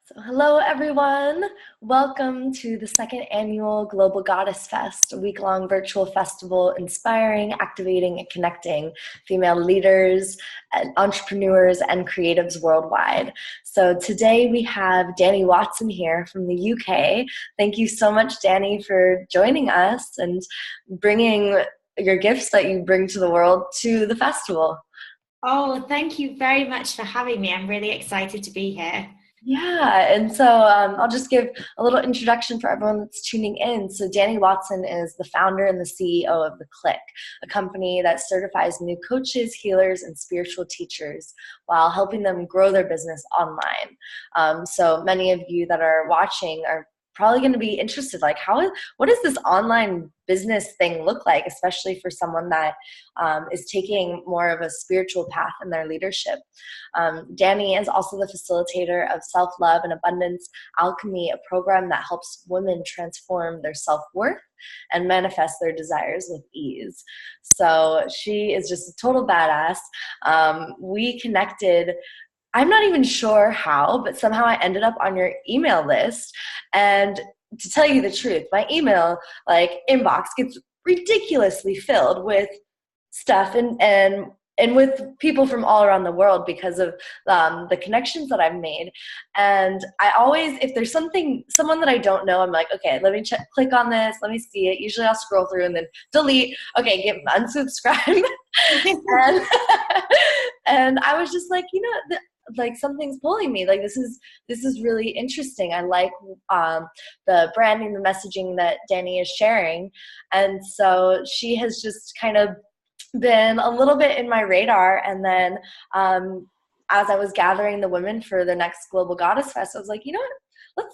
So hello everyone, welcome to the second annual Global Goddess Fest, a week-long virtual festival inspiring, activating, and connecting female leaders, and entrepreneurs, and creatives worldwide. So today we have Dani Watson here from the UK. Thank you so much, Dani, for joining us and bringing your gifts that you bring to the world to the festival. Oh, thank you very much for having me. I'm really excited to be here. Yeah, and so I'll just give a little introduction for everyone that's tuning in. So Dani Watson is the founder and the CEO of The Click, a company that certifies new coaches, healers, and spiritual teachers while helping them grow their business online. So many of you that are watching are probably going to be interested, like what does this online business thing look like, especially for someone that is taking more of a spiritual path in their leadership. Dani is also the facilitator of Self-Love and Abundance Alchemy, a program that helps women transform their self-worth and manifest their desires with ease. So she is just a total badass. We connected, I'm not even sure how, but somehow I ended up on your email list. And to tell you the truth, my email inbox gets ridiculously filled with stuff and with people from all around the world because of the connections that I've made. And I always, if there's someone that I don't know, I'm like, okay, let me click on this, let me see it. Usually I'll scroll through and then delete, okay, unsubscribe. and, and I was just like, like something's pulling me. Like this is really interesting. I like the branding, the messaging that Dani is sharing. And so she has just kind of been a little bit in my radar. And then as I was gathering the women for the next Global Goddess Fest, I was like, you know what?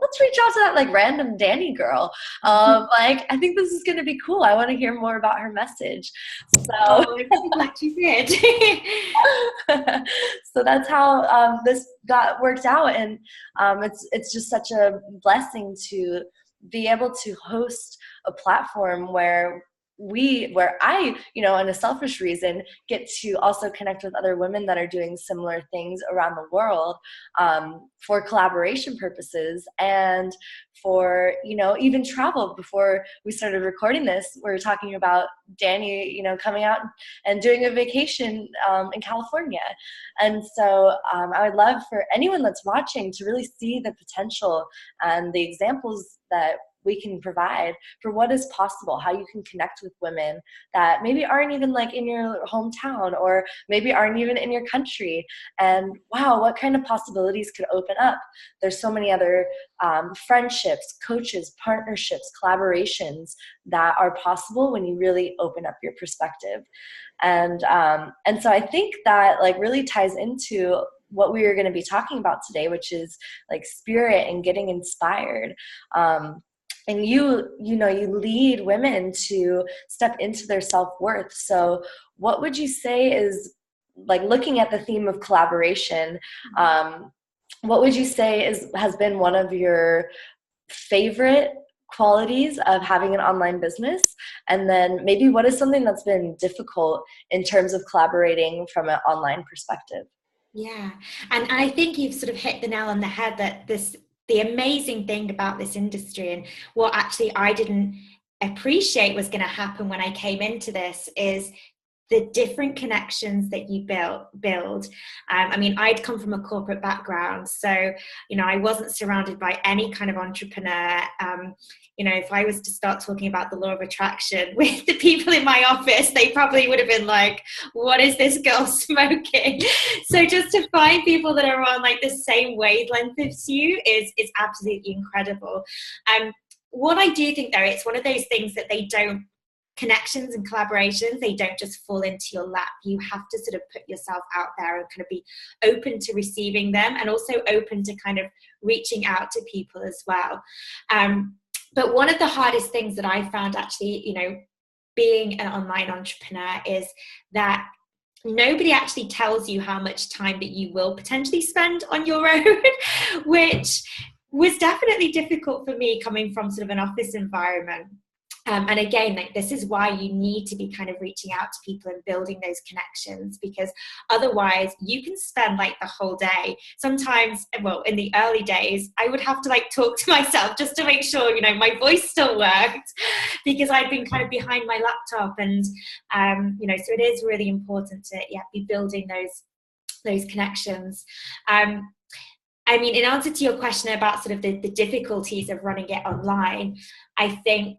Let's reach out to that like random Dani girl. Like I think this is going to be cool. I want to hear more about her message. So I'm glad you did. so that's how this got worked out, and it's just such a blessing to be able to host a platform where I, in a selfish reason, get to also connect with other women that are doing similar things around the world for collaboration purposes and for, even travel. Before we started recording this, we were talking about Dani, coming out and doing a vacation in California. And so I would love for anyone that's watching to really see the potential and the examples that we can provide for what is possible, how you can connect with women that maybe aren't even like in your hometown or maybe aren't even in your country. And wow, what kind of possibilities could open up. There's so many other friendships, coaches, partnerships, collaborations that are possible when you really open up your perspective. And so I think that like really ties into what we are going to be talking about today, which is like spirit and getting inspired. And you lead women to step into their self-worth. So what would you say is, like, looking at the theme of collaboration, what would you say has been one of your favorite qualities of having an online business? And then maybe what is something that's been difficult in terms of collaborating from an online perspective? Yeah. And I think you've sort of hit the nail on the head that the amazing thing about this industry, and what actually I didn't appreciate was going to happen when I came into this, is the different connections that you build. I mean, I'd come from a corporate background, so I wasn't surrounded by any kind of entrepreneur. If I was to start talking about the law of attraction with the people in my office, they probably would have been like, what is this girl smoking? So just to find people that are on like the same wavelength as you is absolutely incredible. What I do think, though, it's one of those things that connections and collaborations, they don't just fall into your lap. You have to sort of put yourself out there and kind of be open to receiving them, and also open to kind of reaching out to people as well. But one of the hardest things that I found actually, being an online entrepreneur, is that nobody actually tells you how much time that you will potentially spend on your own, which was definitely difficult for me coming from sort of an office environment. And again, like, this is why you need to be kind of reaching out to people and building those connections, because otherwise you can spend like the whole day. Sometimes, well, in the early days, I would have to like talk to myself just to make sure, you know, my voice still worked, because I'd been kind of behind my laptop. And, you know, so it is really important to, be building those connections. I mean, in answer to your question about sort of the difficulties of running it online, I think,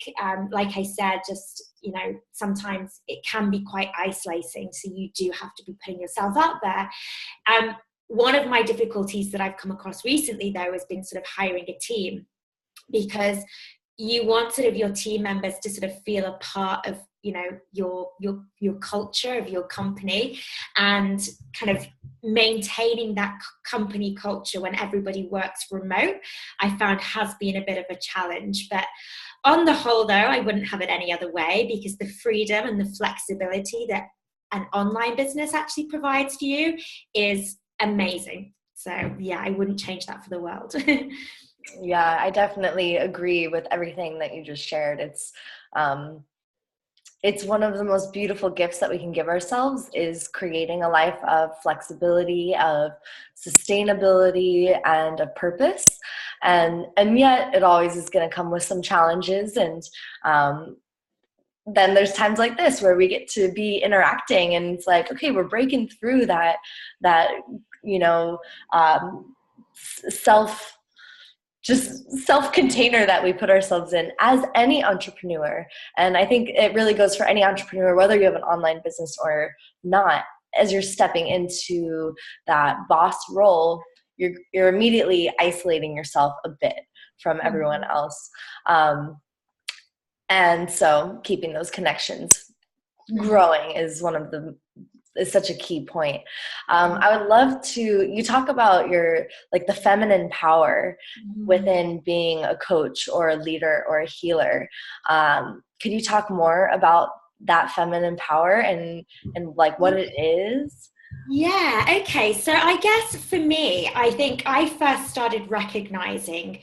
like I said, just, you know, sometimes it can be quite isolating. So you do have to be putting yourself out there. One of my difficulties that I've come across recently, though, has been sort of hiring a team, because you want sort of your team members to sort of feel a part of, you know, your culture of your company, and kind of maintaining that company culture when everybody works remote, I found has been a bit of a challenge. But on the whole, though, I wouldn't have it any other way, because the freedom and the flexibility that an online business actually provides for you is amazing. So yeah, I wouldn't change that for the world. Yeah, I definitely agree with everything that you just shared. It's one of the most beautiful gifts that we can give ourselves, is creating a life of flexibility, of sustainability, and of purpose. And yet it always is going to come with some challenges. And then there's times like this where we get to be interacting, and it's like, okay, we're breaking through that, you know, self-container that we put ourselves in as any entrepreneur. And I think it really goes for any entrepreneur, whether you have an online business or not. As you're stepping into that boss role, you're immediately isolating yourself a bit from everyone else. And so keeping those connections growing is such a key point. I would love you talk about the feminine power within being a coach or a leader or a healer. Could you talk more about that feminine power and like what it is? Yeah, okay. So I guess for me, I think I first started recognizing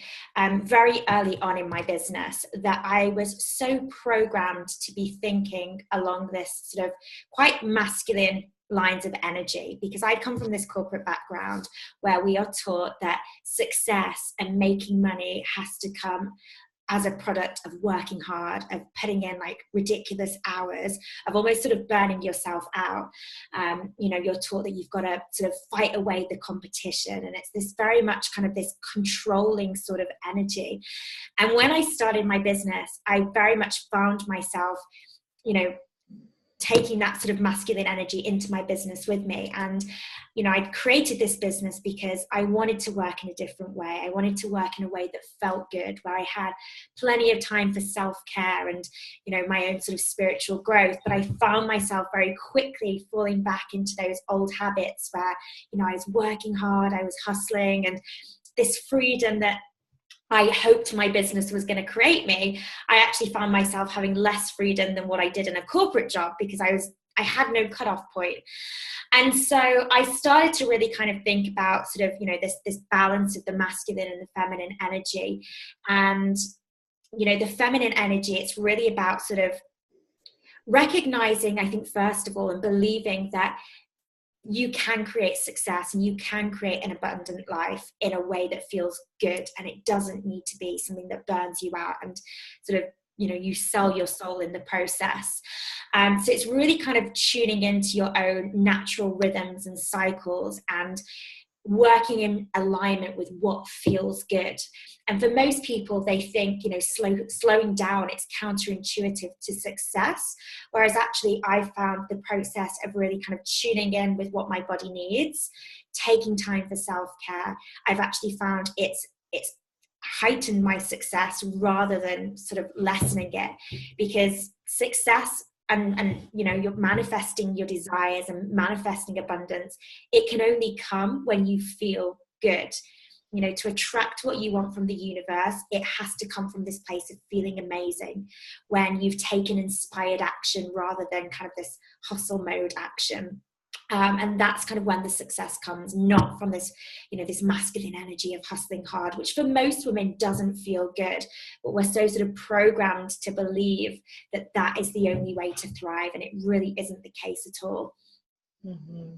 very early on in my business that I was so programmed to be thinking along this sort of quite masculine lines of energy, because I'd come from this corporate background where we are taught that success and making money has to come as a product of working hard, of putting in like ridiculous hours, of almost sort of burning yourself out. You know, you're taught that you've got to sort of fight away the competition. And it's this very much kind of this controlling sort of energy. And when I started my business, I very much found myself, you know, taking that sort of masculine energy into my business with me. And, you know, I'd created this business because I wanted to work in a different way. I wanted to work in a way that felt good, where I had plenty of time for self-care and, you know, my own sort of spiritual growth. But I found myself very quickly falling back into those old habits where, you know, I was working hard, I was hustling, and this freedom that I hoped my business was going to create me, I actually found myself having less freedom than what I did in a corporate job, because I had no cutoff point. And so I started to really kind of think about sort of, you know, this balance of the masculine and the feminine energy. And, you know, the feminine energy, it's really about sort of recognizing, I think, first of all, and believing that you can create success and you can create an abundant life in a way that feels good, and it doesn't need to be something that burns you out and sort of, you know, you sell your soul in the process. So it's really kind of tuning into your own natural rhythms and cycles and working in alignment with what feels good. And for most people, they think, you know, slowing down, it's counterintuitive to success. Whereas actually I found the process of really kind of tuning in with what my body needs, taking time for self-care, I've actually found it's heightened my success rather than sort of lessening it. Because success and you know, you're manifesting your desires and manifesting abundance, it can only come when you feel good. You know, to attract what you want from the universe, it has to come from this place of feeling amazing, when you've taken inspired action rather than kind of this hustle mode action. And that's kind of when the success comes, not from this, this masculine energy of hustling hard, which for most women doesn't feel good. But we're so sort of programmed to believe that that is the only way to thrive. And it really isn't the case at all. Mm-hmm.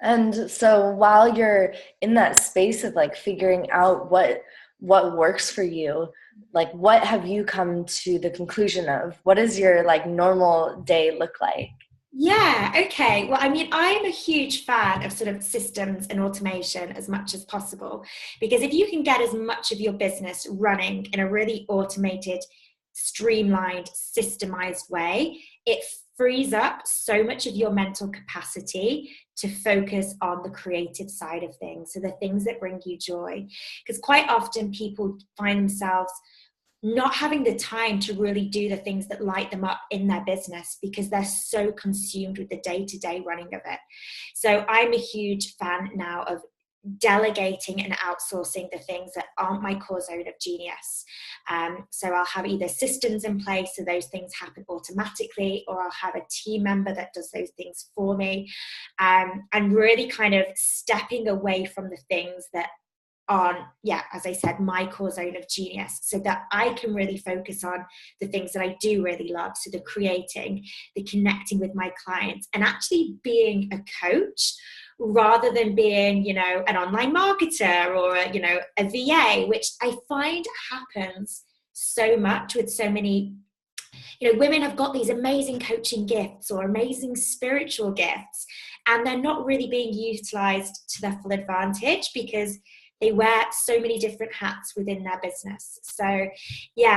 And so while you're in that space of like figuring out what works for you, like what have you come to the conclusion of? What does your like normal day look like? Yeah, okay. Well, I mean, I'm a huge fan of sort of systems and automation as much as possible, because if you can get as much of your business running in a really automated, streamlined, systemized way, it frees up so much of your mental capacity to focus on the creative side of things. So the things that bring you joy, because quite often people find themselves not having the time to really do the things that light them up in their business because they're so consumed with the day-to-day running of it. So I'm a huge fan now of delegating and outsourcing the things that aren't my core zone of genius. So I'll have either systems in place so those things happen automatically, or I'll have a team member that does those things for me, and really kind of stepping away from the things that on, as I said, my core zone of genius, so that I can really focus on the things that I do really love. So the creating, the connecting with my clients, and actually being a coach rather than being, an online marketer or, a VA, which I find happens so much with so many, women have got these amazing coaching gifts or amazing spiritual gifts, and they're not really being utilized to their full advantage because they wear so many different hats within their business. So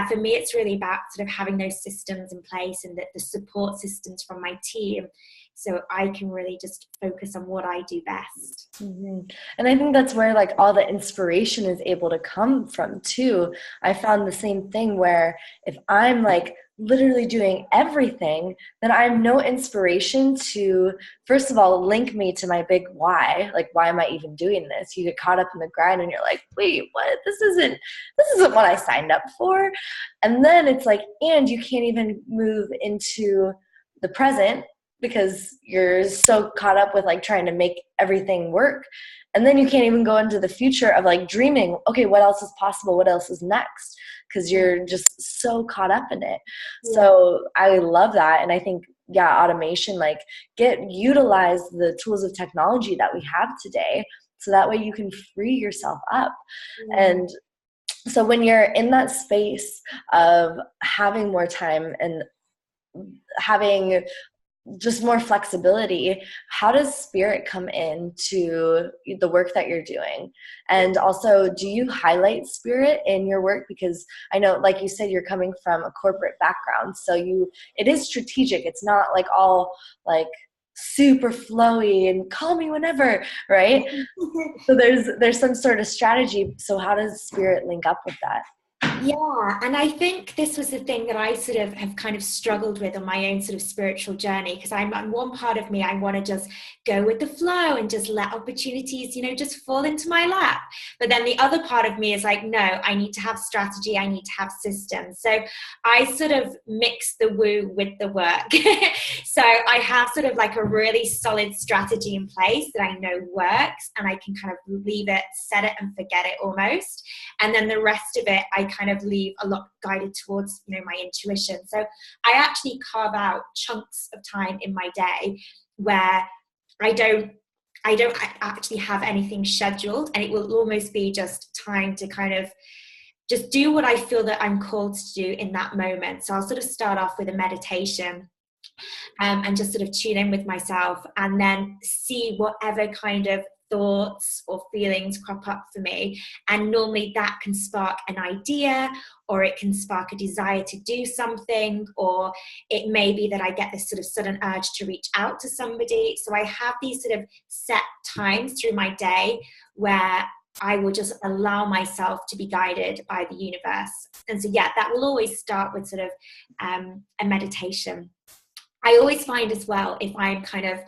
for me, it's really about sort of having those systems in place and the support systems from my team, so I can really just focus on what I do best. Mm-hmm. And I think that's where like all the inspiration is able to come from too. I found the same thing where if I'm like literally doing everything, then I'm no inspiration to, first of all, link me to my big why. Like, why am I even doing this? You get caught up in the grind and you're like, wait, what? This isn't what I signed up for. And then it's like, and you can't even move into the present because you're so caught up with like trying to make everything work. And then you can't even go into the future of like dreaming, okay, what else is possible? What else is next? Because you're just so caught up in it. Yeah. So I love that. And I think, automation, like utilize the tools of technology that we have today. So that way you can free yourself up. Yeah. And so when you're in that space of having more time and having just more flexibility, how does spirit come into the work that you're doing? And also, do you highlight spirit in your work? Because I know, like you said, you're coming from a corporate background, so it is strategic. It's not like all like super flowy and call me whenever, right? So there's some sort of strategy. So how does spirit link up with that? Yeah, and I think this was the thing that I sort of have kind of struggled with on my own sort of spiritual journey, because I'm one part of me, I want to just go with the flow and just let opportunities, just fall into my lap. But then the other part of me is like, no, I need to have strategy, I need to have systems. So I sort of mix the woo with the work. So I have sort of like a really solid strategy in place that I know works, and I can kind of leave it, set it and forget it almost. And then the rest of it, I kind of leave a lot guided towards, my intuition. So I actually carve out chunks of time in my day where I don't actually have anything scheduled, and it will almost be just time to kind of just do what I feel that I'm called to do in that moment. So I'll sort of start off with a meditation, and just sort of tune in with myself, and then see whatever kind of thoughts or feelings crop up for me. And normally that can spark an idea, or it can spark a desire to do something, or it may be that I get this sort of sudden urge to reach out to somebody. So I have these sort of set times through my day where I will just allow myself to be guided by the universe. And so that will always start with sort of a meditation. I always find as well, if I'm kind of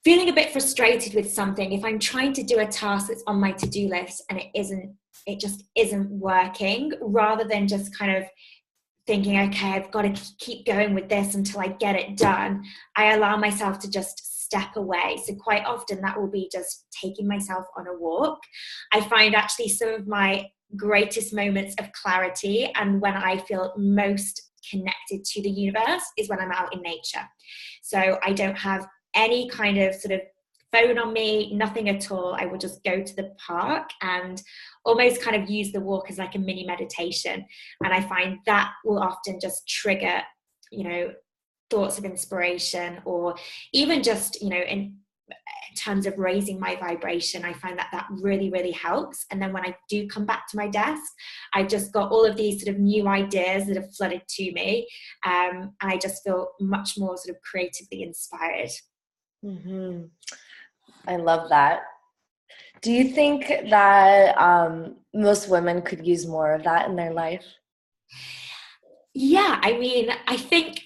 feeling a bit frustrated with something, if I'm trying to do a task that's on my to-do list and it just isn't working, rather than just kind of thinking, okay, I've got to keep going with this until I get it done, I allow myself to just step away. So quite often that will be just taking myself on a walk. I find actually some of my greatest moments of clarity and when I feel most connected to the universe is when I'm out in nature. So I don't have any kind of sort of phone on me, nothing at all. I will just go to the park and almost kind of use the walk as like a mini meditation. And I find that will often just trigger, thoughts of inspiration, or even just, in terms of raising my vibration. I find that really, really helps. And then when I do come back to my desk, I've just got all of these sort of new ideas that have flooded to me. And I just feel much more sort of creatively inspired. Mm-hmm. I love that. Do you think that most women could use more of that in their life? Yeah, I mean, I think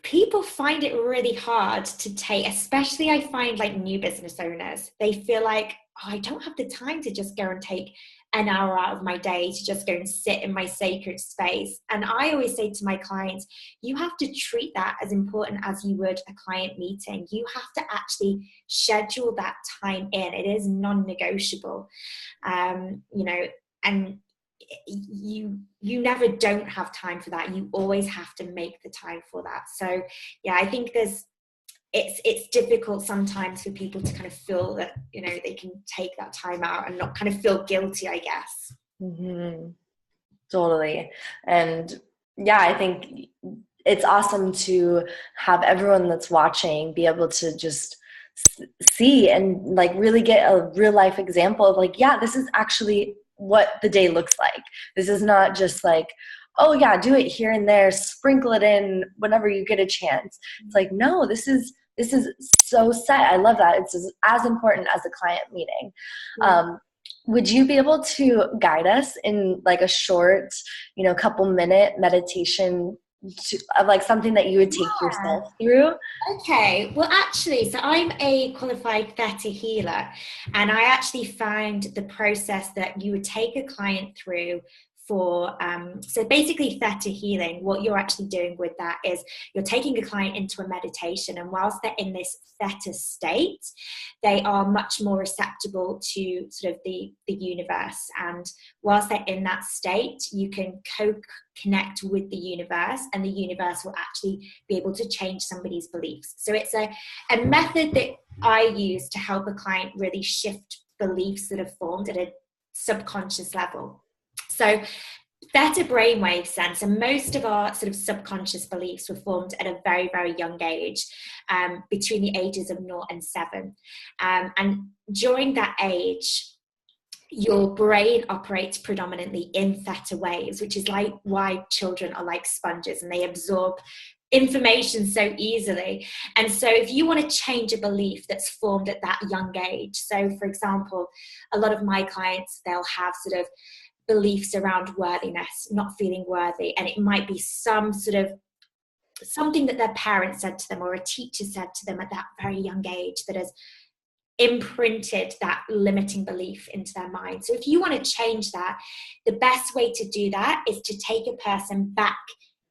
people find it really hard to take, especially I find like new business owners, they feel like, oh, I don't have the time to just go and take an hour out of my day to just go and sit in my sacred space. And I always say to my clients, you have to treat that as important as you would a client meeting. You have to actually schedule that time in. It is non-negotiable, and you never don't have time for that. You always have to make the time for that. So yeah, I think it's difficult sometimes for people to kind of feel that they can take that time out and not kind of feel guilty, I guess. Mm-hmm. Totally. And yeah, I think it's awesome to have everyone that's watching be able to just see and like really get a real life example of like, yeah, this is actually what the day looks like. This is not just like, oh yeah, do it here and there, sprinkle it in whenever you get a chance. It's like, no, this is so set. I love that. It's as important as a client meeting. Would you be able to guide us in like a short, couple minute meditation of like something that you would take yourself through? Okay, well actually, so I'm a qualified theta healer, and I actually found the process that you would take a client through for, so basically theta healing, what you're actually doing with that is you're taking a client into a meditation, and whilst they're in this theta state, they are much more receptible to sort of the universe. And whilst they're in that state, you can connect with the universe, and the universe will actually be able to change somebody's beliefs. So it's a method that I use to help a client really shift beliefs that have formed at a subconscious level. So theta brainwave sense, and most of our sort of subconscious beliefs were formed at a very, very young age, between the ages of 0 and 7. And during that age, your brain operates predominantly in theta waves, which is like why children are like sponges and they absorb information so easily. And so if you want to change a belief that's formed at that young age, so for example, a lot of my clients, they'll have sort of beliefs around worthiness, not feeling worthy, and it might be some sort of something that their parents said to them or a teacher said to them at that very young age that has imprinted that limiting belief into their mind. So if you want to change that, the best way to do that is to take a person back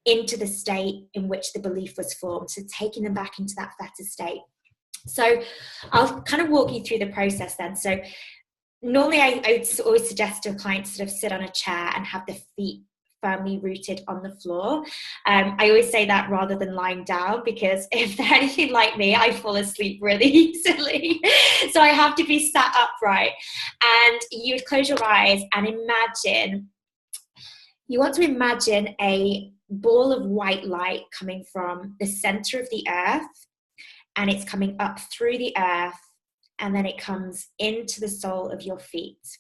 into the state in which the belief was formed, so taking them back into that theta state. So I'll kind of walk you through the process then. So normally I would always suggest to a client to sort of sit on a chair and have the feet firmly rooted on the floor. I always say that rather than lying down, because if they're anything like me, I fall asleep really easily. So I have to be sat upright. And you would close your eyes and you want to imagine a ball of white light coming from the center of the earth, and it's coming up through the earth, and then it comes into the sole of your feet.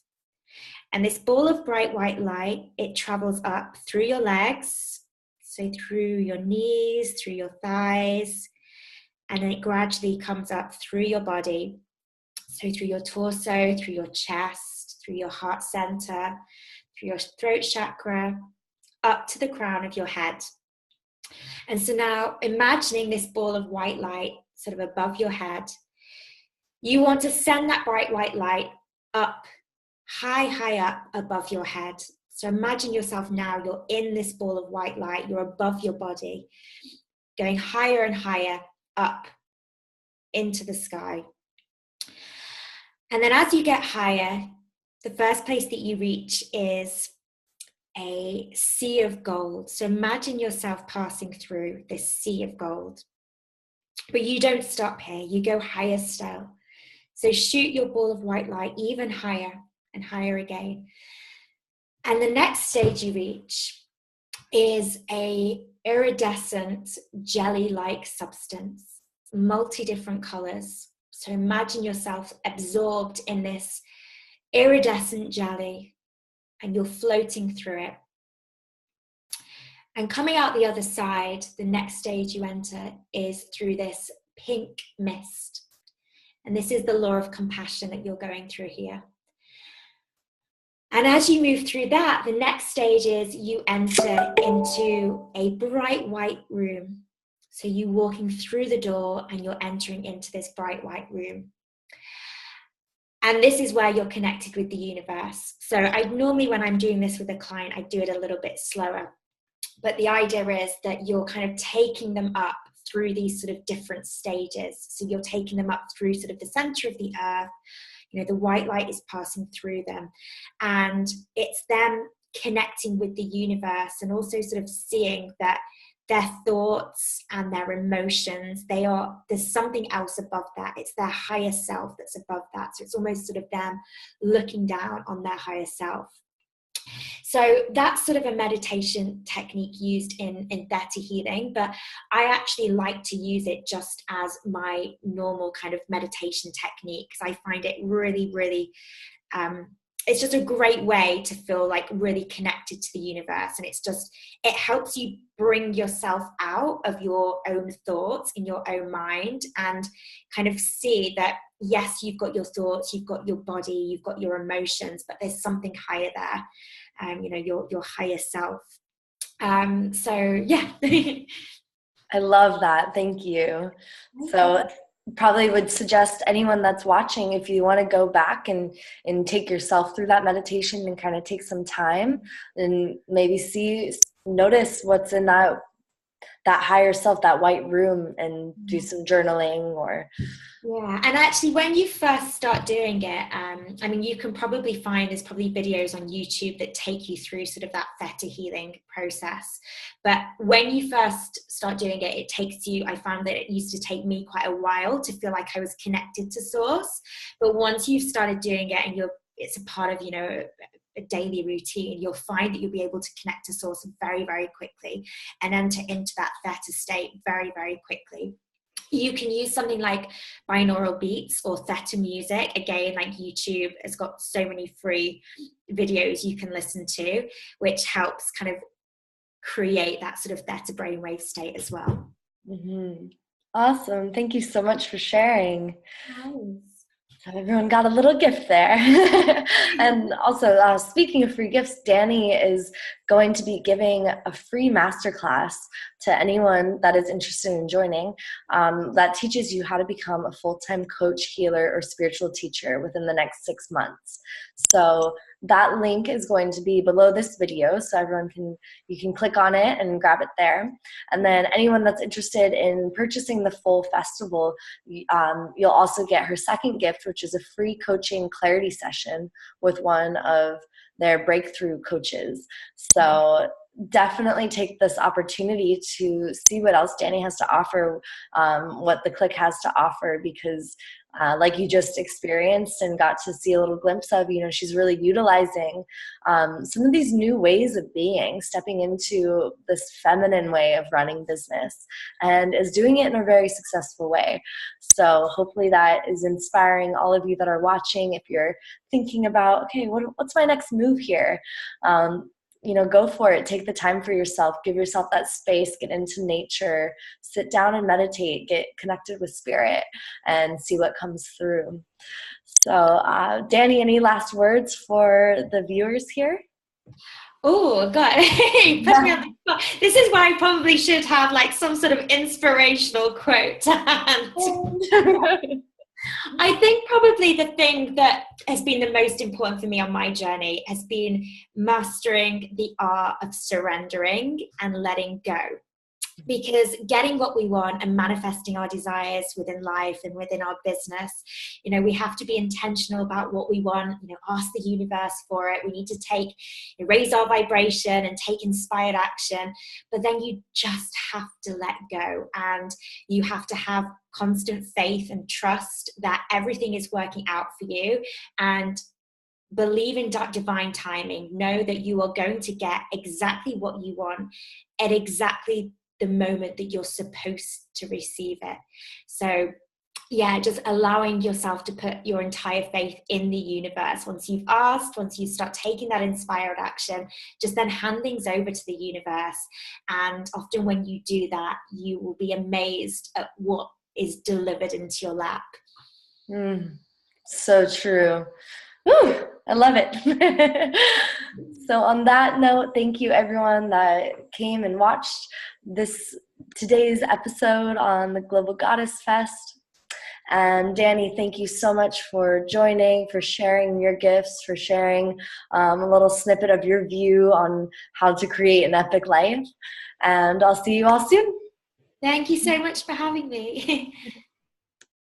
And this ball of bright white light, it travels up through your legs, so through your knees, through your thighs, and then it gradually comes up through your body, so through your torso, through your chest, through your heart center, through your throat chakra, up to the crown of your head. And so now, imagining this ball of white light sort of above your head, you want to send that bright white light up, high up above your head. So imagine yourself now, you're in this ball of white light, you're above your body, going higher and higher up into the sky. And then as you get higher, the first place that you reach is a sea of gold. So imagine yourself passing through this sea of gold. But you don't stop here, you go higher still. So shoot your ball of white light even higher and higher again. And the next stage you reach is a iridescent jelly-like substance, multi-different colors. So imagine yourself absorbed in this iridescent jelly and you're floating through it. And coming out the other side, the next stage you enter is through this pink mist. And this is the law of compassion that you're going through here. And as you move through that, the next stage is you enter into a bright white room. So you're walking through the door and you're entering into this bright white room. And this is where you're connected with the universe. So I normally, when I'm doing this with a client, I do it a little bit slower. But the idea is that you're kind of taking them up through these sort of different stages. So you're taking them up through sort of the center of the earth. You know, the white light is passing through them. And it's them connecting with the universe and also sort of seeing that their thoughts and their emotions, there's something else above that. It's their higher self that's above that. So it's almost sort of them looking down on their higher self. So that's sort of a meditation technique used in theta healing, but I actually like to use it just as my normal kind of meditation technique because I find it really, really, it's just a great way to feel like really connected to the universe. And it helps you bring yourself out of your own thoughts in your own mind and kind of see that, yes, you've got your thoughts, you've got your body, you've got your emotions, but there's something higher there. You know, your higher self. So yeah. I love that. Thank you. So probably would suggest anyone that's watching, if you want to go back and take yourself through that meditation and kind of take some time and maybe notice what's in that higher self, that white room, and do some journaling or. Yeah, and actually when you first start doing it, I mean, you can probably find there's probably videos on YouTube that take you through sort of that theta healing process. But when you first start doing it, it takes you, I found that it used to take me quite a while to feel like I was connected to source. But once you've started doing it and it's a part of, you know, a daily routine, you'll find that you'll be able to connect to source very, very quickly and enter into that theta state very, very quickly. You can use something like binaural beats or theta music. Again, like YouTube has got so many free videos you can listen to, which helps kind of create that sort of theta brainwave state as well. Mm-hmm. Awesome. Thank you so much for sharing. Nice. Everyone got a little gift there. And also, speaking of free gifts, Dani is going to be giving a free masterclass to anyone that is interested in joining that teaches you how to become a full-time coach, healer, or spiritual teacher within the next 6 months. So that link is going to be below this video, so you can click on it and grab it there. And then anyone that's interested in purchasing the full festival, you'll also get her second gift, which is a free coaching clarity session with one of their breakthrough coaches. So definitely take this opportunity to see what else Dani has to offer, what the Click has to offer, because like you just experienced and got to see a little glimpse of, you know, she's really utilizing some of these new ways of being, stepping into this feminine way of running business, and is doing it in a very successful way. So hopefully that is inspiring all of you that are watching. If you're thinking about, okay, what's my next move here? You know, go for it. Take the time for yourself. Give yourself that space. Get into nature. Sit down and meditate. Get connected with spirit and see what comes through. So, Dani, any last words for the viewers here? Oh, God. Put me on the spot. This is why I probably should have like some sort of inspirational quote to hand. I think probably the thing that has been the most important for me on my journey has been mastering the art of surrendering and letting go. because getting what we want and manifesting our desires within life and within our business, we have to be intentional about what we want, ask the universe for it. We need to raise our vibration and take inspired action, but then you just have to let go, and you have to have constant faith and trust that everything is working out for you, and believe in divine timing. Know that you are going to get exactly what you want at exactly the moment that you're supposed to receive it. So yeah, just allowing yourself to put your entire faith in the universe. Once you've asked, once you start taking that inspired action, just then hand things over to the universe. And often when you do that, you will be amazed at what is delivered into your lap. So true. Woo, I love it. So on that note, thank you everyone that came and watched today's episode on the Global Goddess Fest. And Dani, thank you so much for joining, for sharing your gifts, for sharing a little snippet of your view on how to create an epic life. And I'll see you all soon. Thank you so much for having me.